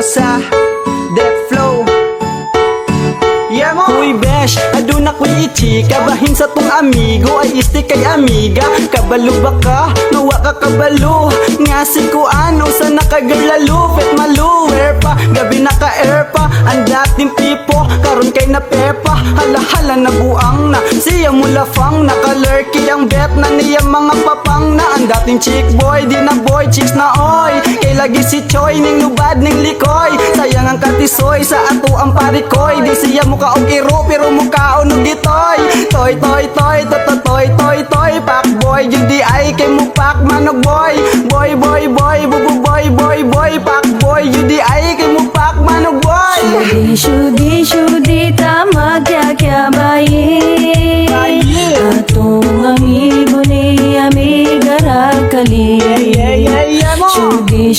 sa Death Flow. Yeah mo! Uy besh, aduna ko'y ichika. Bahin sa tong amigo ay isti kay amiga. Kabalo ba ka? Nawa ka kabalo. Nga si kuan, usa na kagalalo. Fet malu, air pa, gabi naka-air pa. Ang dating tipo, karon kay na pepa. Hala-hala na buang na, siya mulafang. Naka-lurky ang bet na niya mga papang na. Ang dating chick boy, di na boy, chicks na oy. Kay lagi si Choy, ning lubad, ning likoy. Sayang ang katisoy, sa ato ang parikoy. Di siya mukha og iro, pero mukha unog itoy. Toy, toy, toy, toy, toy, toy. Pak boy, yun di ay kay mupak manog boy. Boy, boy, boy, bubu boy, boy, boy. Pak boy, yun di ay kay mupak manog boy. Shudi, shudi, shudi, tama kya kya bayi. Atong amigo ni amiga rakali. Yeah, yeah, yeah, yeah mo. Shudi,